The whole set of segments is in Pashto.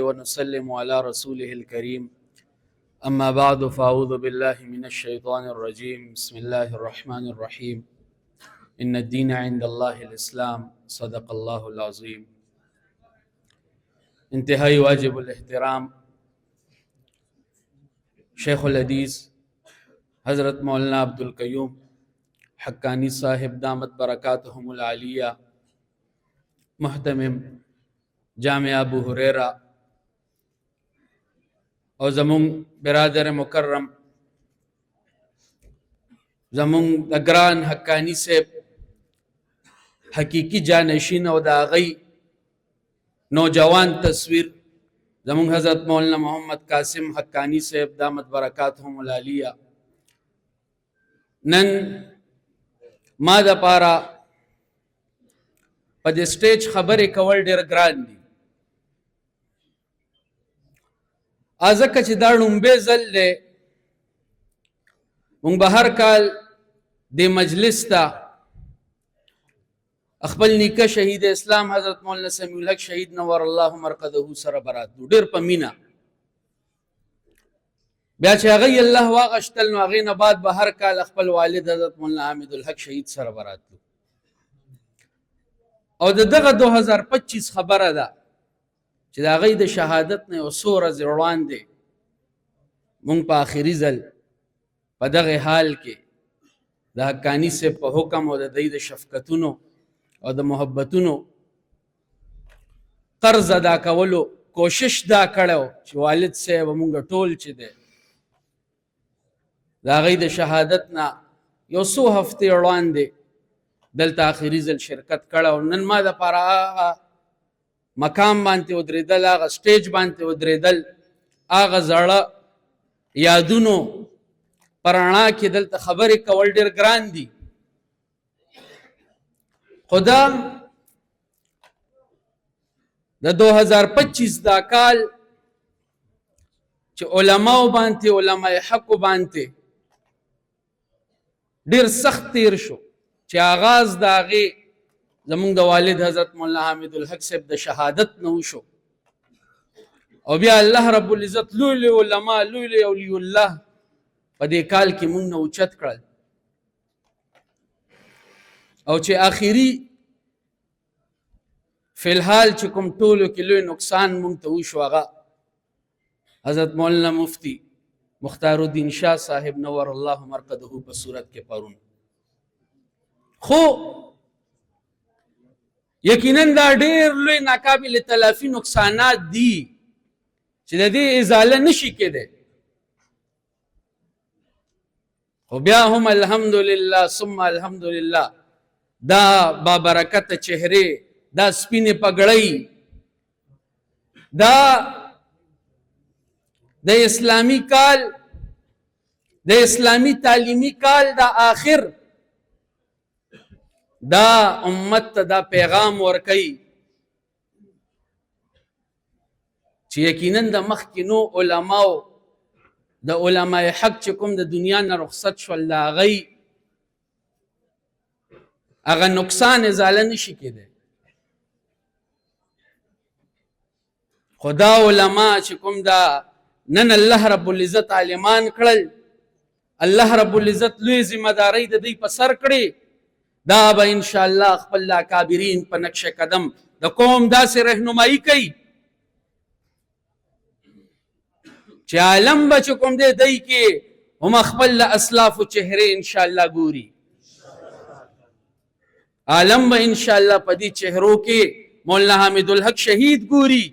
ونسلم على رسوله الكريم أما بعد فأعوذ بالله من الشيطان الرجيم بسم الله الرحمن الرحيم إن الدين عند الله الإسلام صدق الله العظيم. انتهائی واجب الاحترام شیخ الحدیث حضرت مولانا عبدالقیوم حقانی صاحب دامت برکاتہم العالیہ، محتمم جامع ابو ہریرہ اور زمون برادر مکرم زمون دگران حقانی سے حقیقی جانشین او دا غی نوجوان تصویر زمون حضرت مولانا محمد قاسم حقانی سے دامت برکاتہم العالیہ نن ما دا پارا پا دی سٹیج خبری کول دیر گران دی آزکا چی دا لنبے زل دے مونگ بہر کال دی مجلس تا اخبل نیکا شہید اسلام حضرت مولانا سمیع الحق شہید نور اللہ مرقدہ سر برات دو دیر پا مینا بیا چی اغی اللہ واغشتل نو اغین بعد بہر کال اخبل والد حضرت مولانا حامد الحق شہید سر برات دو او دا دغا 2025 خبر دا چی دا اغی دا شہادت نے اصور زروان دے مونگ پا آخری زل پا دغی حال کے دا حقانی سے پا حکم او دا دی دا شفقتونو او دا محبتونو قرض ادا کولو کوشش دا کڑو چی والد سے و مونگا ٹول چی دے دا غی دا شہادتنا یو سو ہفتے اڑوان دے دلتا آخری زل شرکت کڑو نن ما دا پارا آغا مقام بانتے ادریدل آغا سٹیج بانتے ادریدل آغا زڑا یادونو پرانا کی دلتا خبری کول دیر گران دی خدا دا 2025 دا کال چی علماء بانتے علماء حق بانتے دیر سخت تیر شو چی آغاز دا غی زمون دا والد حضرت مولانا حامد الحق صاحب دا شہادت نو شو او بیا اللہ رب العزت لولی علماء لولی اولی اللہ پا دے کال کی مون نو چت کرل او چی آخری فی الحال چی کم طولو کی لوی نقصان مون توشو آغا حضرت مولانا مفتی مختار الدین شاہ صاحب نور اللہ مرقدہ پا صورت کے پرون خو یقیناً دا دیر لوی ناقابل تلافی نقصانات دی چی دا دی ازالہ نشی کے دے خو بیا ہم الحمدللہ ثم الحمدللہ دا بابرکت چہرے دا سپین پگڑئی دا اسلامی کال دا اسلامی تعلیمی کال دا آخر دا امت دا پیغام ورکی چی یقیناً دا مخکنو علماء دا علماء حق چکم دا دنیا نا رخصت شو اللہ غی اگر نقصان ازالہ نشی کے دے خدا علماء چکم دا نن اللہ رب العزت عالمان کرل اللہ رب العزت لوی ذمہ داری دا دی پسر کڑی دا با انشاءاللہ اخبر اللہ کابرین پا نقش قدم دا قوم دا سے رہنمائی کئی چی عالم با چکم دے دی کے ہم اخبر اللہ اسلاف و چہرے انشاءاللہ گوری عالم با انشاءاللہ پا دی چہروں کے مولانا حامد الحق شہید گوری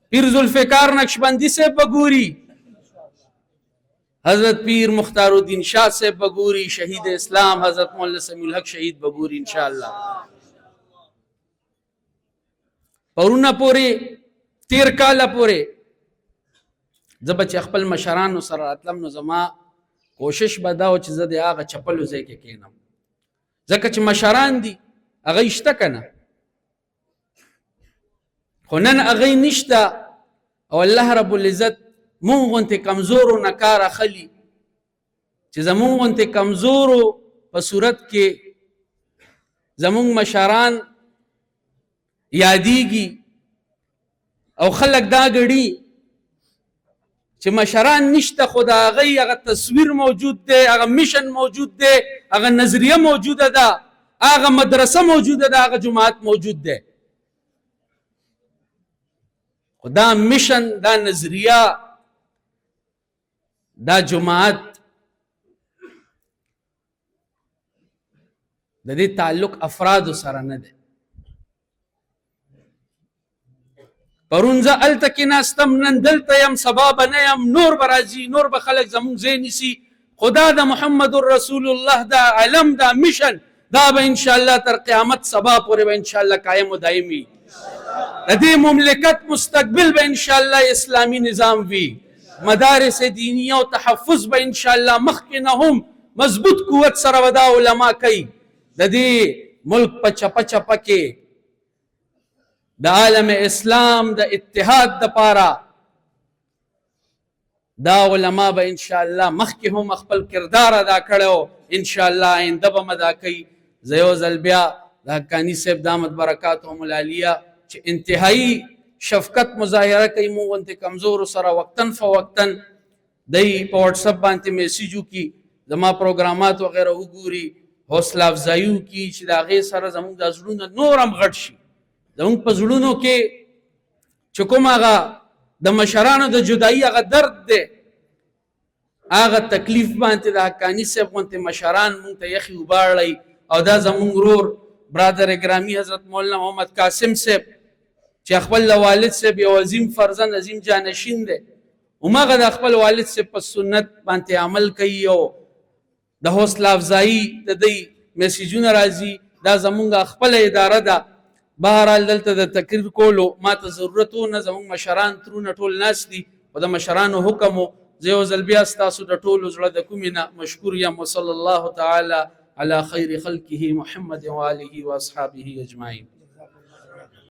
پیر ذوالفقار نقشبندی سے بگوری حضرت پیر مختار الدین شاہ سے بگوری شہید اسلام حضرت مولانا سمیع الحق شہید بگوری انشاءاللہ پرونا پورے تیر کالا پورے زبچ اخپل مشرانو سر اتلم نو زما کوشش بداو چیز دے آغا چپلو زے کے کینم زکا چی مشران دی اغی اشتا کنا خونن اغی نشتا او اللہ رب العزت مونغن کمزورو نکار خلی چی زمونغن کمزورو پا صورت کے زمونگ مشران یادیگی او خلک دا ګړي چې مشران نشته، خو د هغوی هغه تصویر موجود دی، هغه میشن موجود دی، هغه نظریه موجوده ده، هغه مدرسه موجوده ده، هغه جماعت موجود دی. خو دا میشن، دا نظریه، دا جماعت د دې تعلق افرادو سره نه دی. پرون زه هلته کېناستم، نن دلته یم، سبا به نه یم، نور به راځي، نور به خلک زموږ ځای نیسي. خو دا د محمد رسول الله دا علم، دا میشن، دا به انشاءالله تر قیامت سبا پورې به انشاءالله قایم و دایم وي. د دې مملکت مستقبل به انشاءالله اسلامي نظام وي. مدارس دینیه او تحفظ به انشاءالله مخکې نه هم مضبوط قوت سره به دا علما کوي. د دې ملک په چپه چپه کې د عالم اسلام د اتحاد دپاره دا علما به انشاءالله مخکې هم خپل کردار ادا کړی، انشاءالله آینده به ادا کوي. زه یو ځل بیا د حقاني صاحب دامت برکاتهم العالیه چې انتهایی شفقت مظاهره کوي، موږ غوندې کمزورو سره وقتاً فوقتاً دی په واټساپ باندې میسیج وکړي، زما پروګرامات وغیره وګوري، حوصله افزایي وکړي چې د هغې سره زموږ دا زړونه نور هم غټ شي. زموږ په زړونو کې چې کوم هغه د مشرانو د جدایي هغه درد دی، هغه تکلیف باندې د حقاني صاحب غوندې مشران مونږ ته یخي وباړئ. او دا زموږ ورور برادر ګرامي حضرت مولانا محمد قاسم صاحب چې خپل د والد صاحب یو عظیم فرزند، عظیم جانشین دی، هماغه د خپل والد صاحب په سنت باندې عمل کوي او د حوصله افزایي د دوی میسیجونه راځي. دا زمونږ خپله اداره ده. بهرحال دلته د تقریر کولو ما ته ضرورت و نه، زموږ مشران ترونه ټول ناست دي، خو د مشرانو حکم و. زه یو ځل بیا ستاسو د ټولو زړه د کومې نه مشکور یم. وصلی الله تعالی علی خیر خلقه محمد و آله و اصحابه اجمعین.